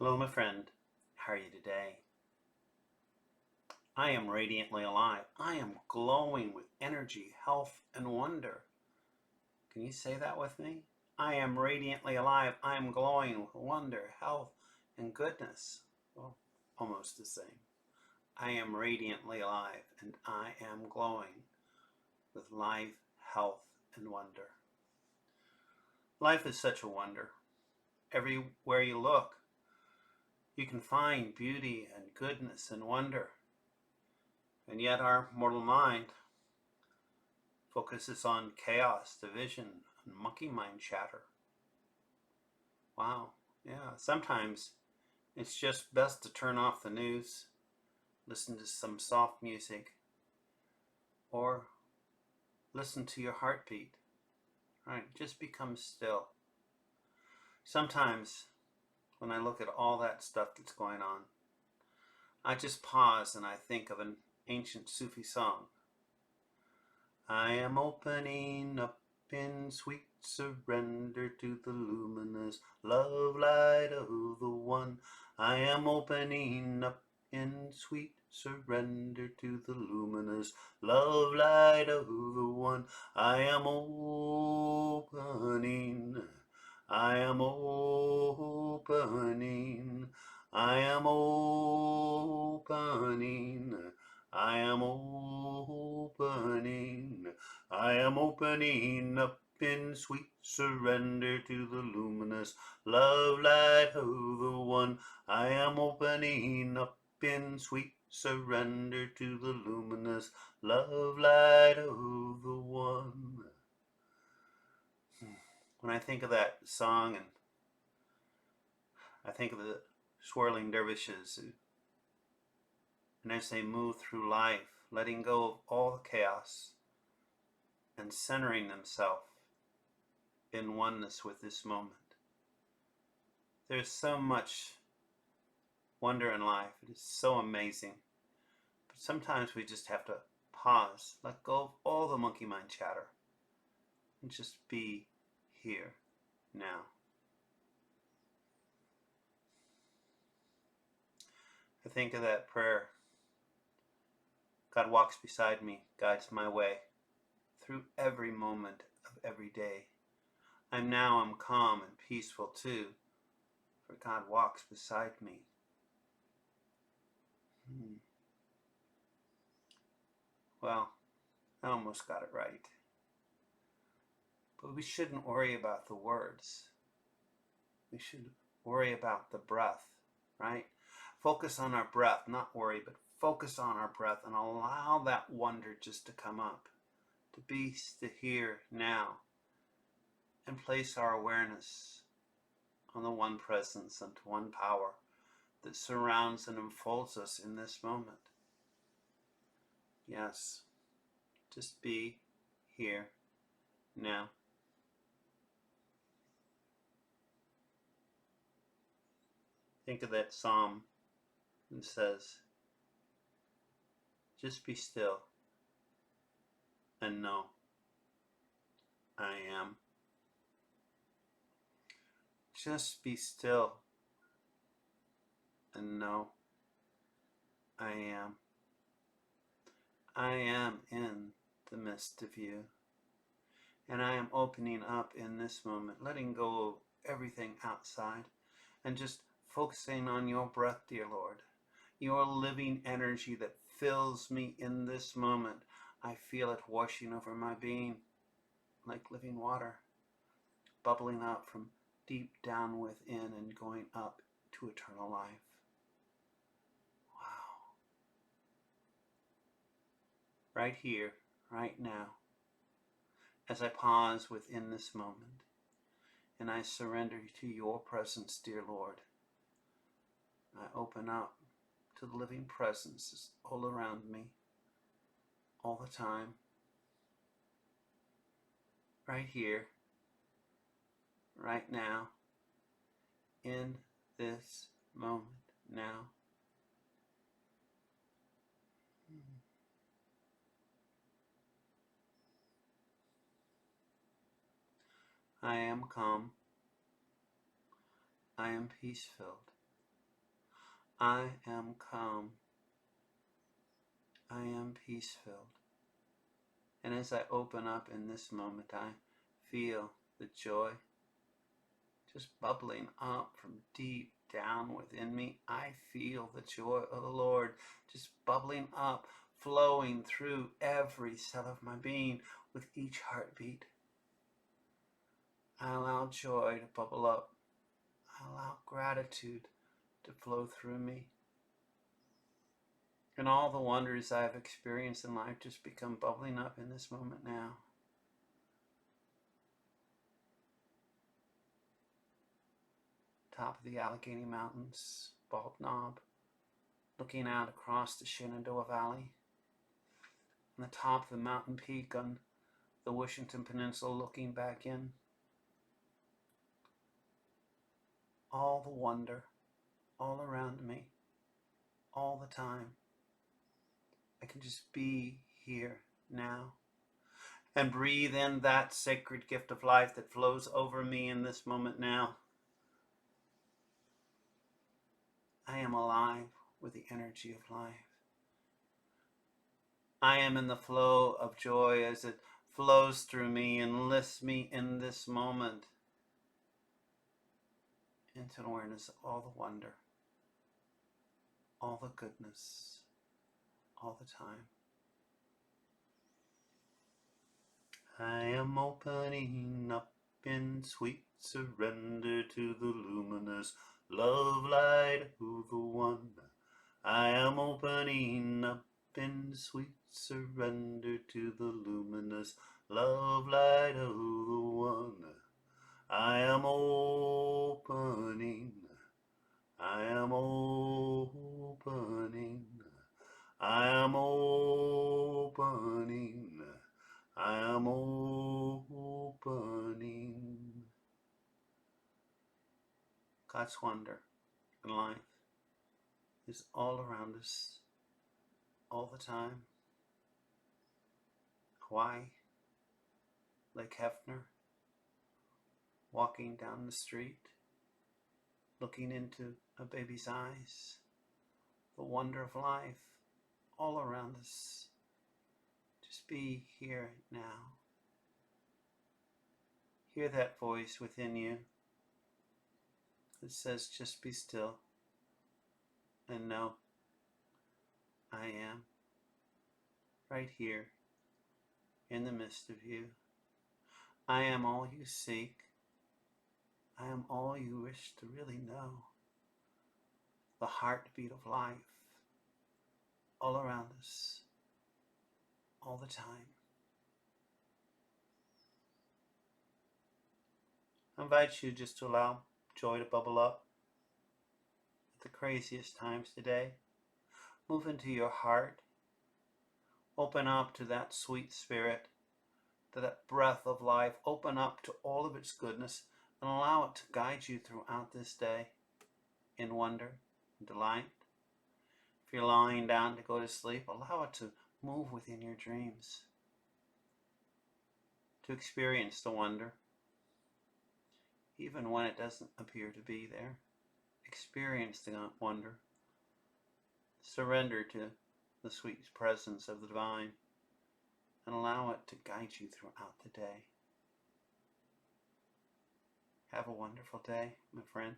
Hello, my friend. How are you today? I am radiantly alive. I am glowing with energy, health, and wonder. Can you say that with me? I am radiantly alive. I am glowing with wonder, health, and goodness. Well, almost the same. I am radiantly alive, and I am glowing with life, health, and wonder. Life is such a wonder. Everywhere you look, you can find beauty and goodness and wonder. And yet our mortal mind focuses on chaos, division, and monkey mind chatter. Wow, yeah, sometimes it's just best to turn off the news, listen to some soft music, or listen to your heartbeat. Right, just become still. Sometimes when I look at all that stuff that's going on, I just pause and I think of an ancient Sufi song. I am opening up in sweet surrender to the luminous love light of the One. I am opening up in sweet surrender to the luminous love light of the One. I am opening. I am opening. I am opening. I am opening. I am opening up in sweet surrender to the luminous love light of the One. I am opening up in sweet surrender to the luminous love light of the One. When I think of that song, and I think of the swirling dervishes, and as they move through life, letting go of all the chaos and centering themselves in oneness with this moment. There's so much wonder in life. It is so amazing. But sometimes we just have to pause, let go of all the monkey mind chatter, and just be here now. I think of that prayer. God walks beside me, guides my way through every moment of every day. I'm calm and peaceful too, for God walks beside me. Well, I almost got it right. But we shouldn't worry about the words. We should worry about the breath, right? Focus on our breath, not worry, but focus on our breath and allow that wonder just to come up, to be here now, and place our awareness on the one presence and one power that surrounds and enfolds us in this moment. Yes, just be here now. Think of that psalm that says, just be still and know I am. Just be still and know I am. I am in the midst of you. And I am opening up in this moment, letting go of everything outside and just focusing on your breath, dear Lord. Your living energy that fills me in this moment. I feel it washing over my being like living water, bubbling up from deep down within and going up to eternal life. Wow. Right here, right now, as I pause within this moment, and I surrender to your presence, dear Lord. I open up to the living presence all around me, all the time, right here, right now, in this moment now. I am calm. I am peace-filled. I am calm. I am peace-filled. And as I open up in this moment, I feel the joy just bubbling up from deep down within me. I feel the joy of the Lord just bubbling up, flowing through every cell of my being with each heartbeat. I allow joy to bubble up. I allow gratitude to flow through me. And all the wonders I've experienced in life just become bubbling up in this moment now. Top of the Allegheny Mountains, Bald Knob, looking out across the Shenandoah Valley. On the top of the mountain peak on the Washington Peninsula, looking back in. All the wonder, all around me, all the time. I can just be here now and breathe in that sacred gift of life that flows over me in this moment now. I am alive with the energy of life. I am in the flow of joy as it flows through me and lifts me in this moment into an awareness of all the wonder, all the goodness, all the time. I am opening up in sweet surrender to the luminous love light of the One. I am opening up in sweet surrender to the luminous love light of the One. I am opening, I am opening, I am opening, I am opening. God's wonder in life is all around us, all the time. Hawaii, Lake Hefner, walking down the street, looking into a baby's eyes, the wonder of life all around us. Just be here now. Hear that voice within you that says, just be still and know I am right here in the midst of you. I am all you seek. I am all you wish to really know. The heartbeat of life all around us, all the time. I invite you just to allow joy to bubble up at the craziest times today. Move into your heart. Open up to that sweet spirit, to that breath of life. Open up to all of its goodness and allow it to guide you throughout this day in wonder and delight. If you're lying down to go to sleep, allow it to move within your dreams, to experience the wonder, even when it doesn't appear to be there. Experience the wonder. Surrender to the sweet presence of the divine and allow it to guide you throughout the day. Have a wonderful day, my friend.